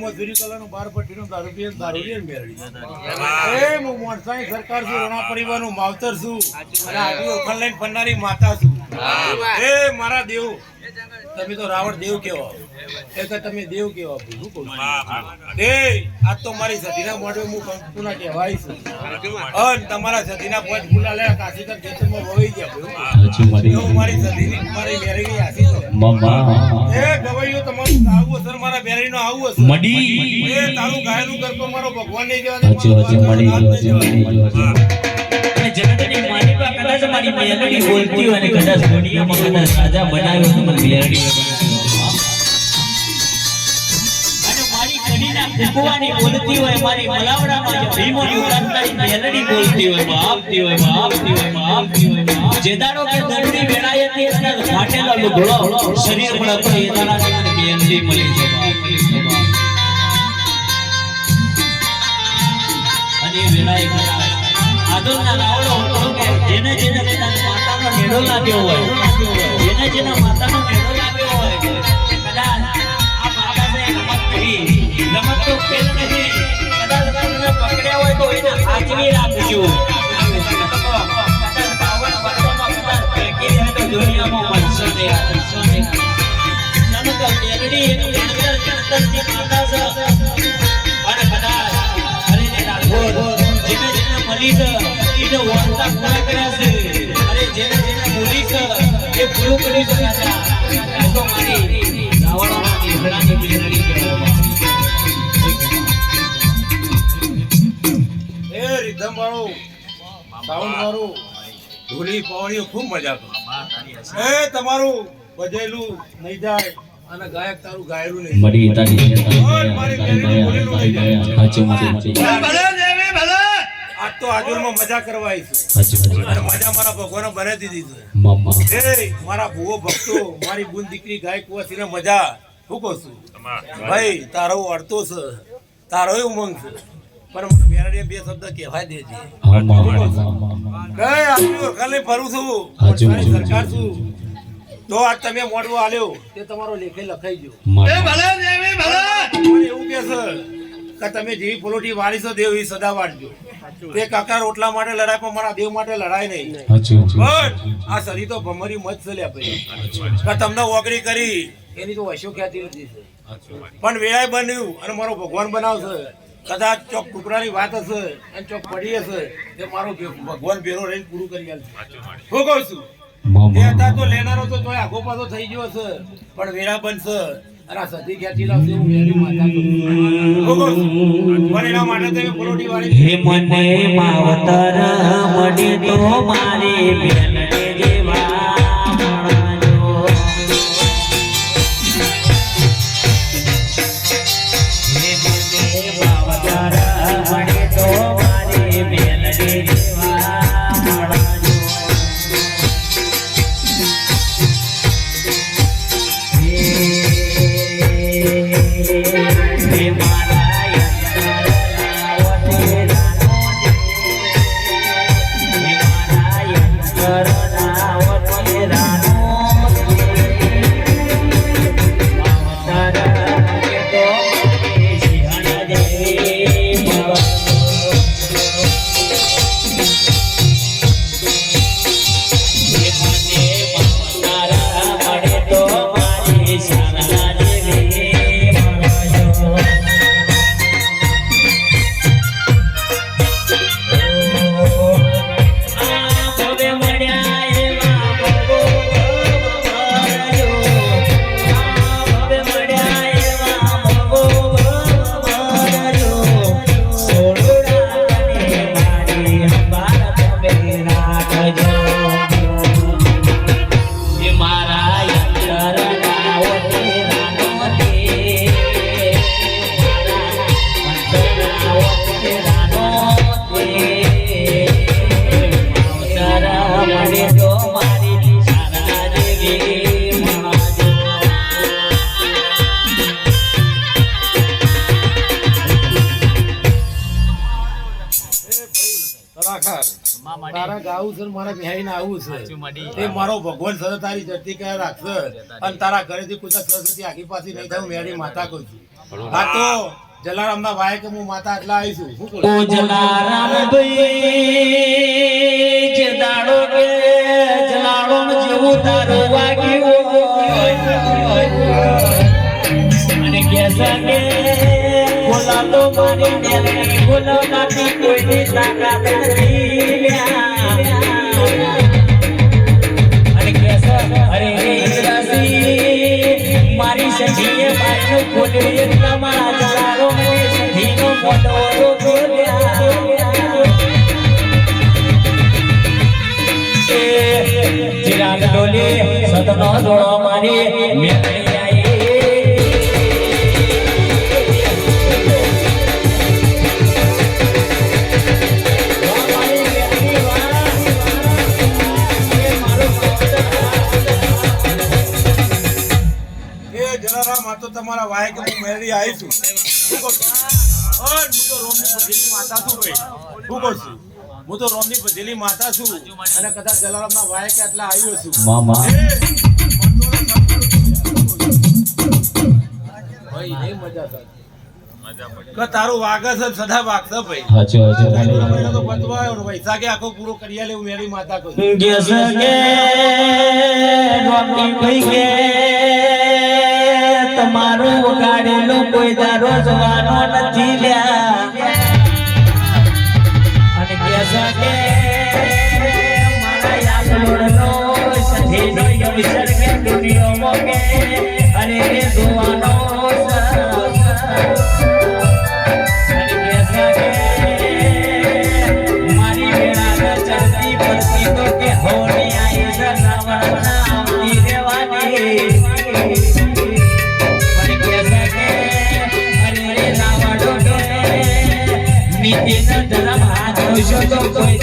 મજૂરી કલાનું 12 પટ્ટીનું દારૂ પીએ મેળવી એ હું મોણસાઈ સરકાર છું, રણા પરિવારનું માવતર છું અને આગળ ઓળખાણ લઈને ફરનારી માતા છું. એ મારા દેવ, તમે તો રાવણ દેવ કેવા, તમે દેવ કેવા શું કહું આજ તો મારી સતીના મોઢે હું કંકુના કહેવાય છું અને તમારા સતીના પોચ ફૂલા લે કાશીકર ખેતરમાં વહી ગયા મારી સતીની મારી મેરેની આશી છે એ ગવાઈઓ તમારું આવું અસર મારા બેરીનો આવું અસર મડી એ તારું ગાયનું કરતો મારો ભગવાન નહીં જવા દે અને જગતની માની પર કદાચ મારી મેલડી બોલતી હોય અને કદાચ દુનિયામાં કદાચ રાજા બનાવ્યો તો મને મેલડી અને મારી કડીના ફૂકવાની બોલતી હોય મારી મલાવડામાં ભીમોની ઉડાનતારી મેલડી બોલતી હોય બાપતી હોય બાપતી હોય બાપતી હોય જેદાડો કે દરડી વેળાએ તે ફાટેલા લુગડો શરીર પર હતો એ દાડા મેલડી મળી છે અને વેળાએ આદોના રાવડો હતો કે જેને જેને માતાનો મેળો લાગ્યો હોય જેને માતાનો મેળો લાગ્યો હોય કદાચ આ માતાને રમત કરી રમત તો ખેલ નથી કદાચ તમને પકડ્યા હોય તો એને આચરી રાખજો કદાચ 52 વર્ષોમાં કદાચ ફેંકી દે તો દુનિયામાં મળશે ને ચાલો તો મેલડી એનું ગણગર ચંદનની માતા છે અને કદાચ હરીને રાખો જેને મળી છે એને વાર્તા પૂરા કર્યા છે અરે જેને બોલી છે એ પૂરું કરી શક્યા છે તો મારી રાવણના દીકરાની મેલડી કહેવાય એ રીધમ વાળો સાઉન્ડ વાળો ઢોલી પાવણીઓ ખૂબ મજા કરે એ તમારું બજેલું નહીં જાય અને ગાયક તારું ગાયરું નહીં મડી તારી મારી મેલડી બોલેલું નહીં જાય સાચું મારી ભલે દેવી ભલે આજ તો આજુરમાં મજા કરવા આવી છું અને મજા મારા ભગવાને બનાવી દીધી છે એ મારા ભૂવો ભક્તો મારી બુન દીકરી ગાય કુવાસીને મજા શું કહું છું ભાઈ તારો અડતો છે તારો ઉમંગ છે પણ મને મેરડીએ બે શબ્દ કહેવાય દેજે કઈ આટલી ઓળખાણ લઈ ફરું છું સરકાર છું તો આજ તમે મોડવો આલ્યો તે તમારો લેખે લખાઈ ગયો એવું કે છે કે તમે જેવી પોલોટી વાળી છો દેવ એ સદા વાળજો તે કાકા રોટલા માટે લડાય પણ મારા દેવ માટે લડાય નહીં પણ આ સરી તો ભમરી મત ચલ્યા ભાઈ તમને ઓગળી કરી એની તો વશો ખ્યાતિ નથી પણ વેળાય બન્યું અને મારો ભગવાન બનાવશે કદાચ ચોક ટુકડાની વાત હશે અને ચોક પડી હશે તે મારો ભગવાન ભેરો રહીને પૂરું કરી આવશે શું કહું છું તે હતા તો લેનારો તો તોય આગો પાછો થઈ ગયો હશે પણ વેળા બનશે અને સતી ખ્યાતિ લાવશે હું વેળી માતા પણ એના માટે તમે પરોટી વાળી હે મને માવતર મળી તો મારી બેલડી જેવા મળજો હે મને માવતર મળી તો મારી બેલડી જેવા મળજો તારા ગાવું છે મારા બિહાઈને આવું છે એ મારો ભગવાન સદા તારી ધરતી કયા રાખશે અને તારા ઘરેથી કુછ સરસ્વતી આખી પાછી નહીં થાય મેરી માતા કહું છું હા તો જલારામના વાયકે હું માતા એટલા આવીશું શું કરું? ઓ જલારામ ભાઈ જે દાડો કે જલારામ જેવું તારું વાગ્યું અને કેસા કે બોલા તો મારી મેલની બોલા નાથી કોઈની તાકાત નથી અને કેસા અરે રાસી મારી સખીએ બાઈનું ખોલ્યું એટલા મારા જલારામ સખીનો મોટો ચિરાગ ડોલે સતનો જોડો મારી મેળવી જલારામ આ તો તમારા વાયકે હું મેળવી આવીશું શું કહું છું? ઓય, હું તો રોમની ભજેલી માતા છું ભાઈ શું કહું છું? હું તો રોમની ભજેલી માતા છું અને કદાચ જલારામના વાયકે એટલા આવ્યો છું મામા ભાઈ એ મજા કે તારું વાગસ જ સદા વાગશે ભાઈ હાચો મહિનો તો બચવાયો ને વૈશાખે આખો પૂરો કરી આલે હું મેરી માતા કહું ગેસ કે રોકી ભાઈ કે તમારો ગાડેલો કોઈ દારો જવાનો નથી લ્યા અને ગેસ કે મારા યાસલોડનો સધીનો વિસર કે દુનિયામાં કે અરે રે જોવાનો મારી વેળા ચડતી પડતી તો કે હોની આઈ સનાવરના આવતી રેવાની નીતિનો ધર્મ હાથ જોશો તો કોઈ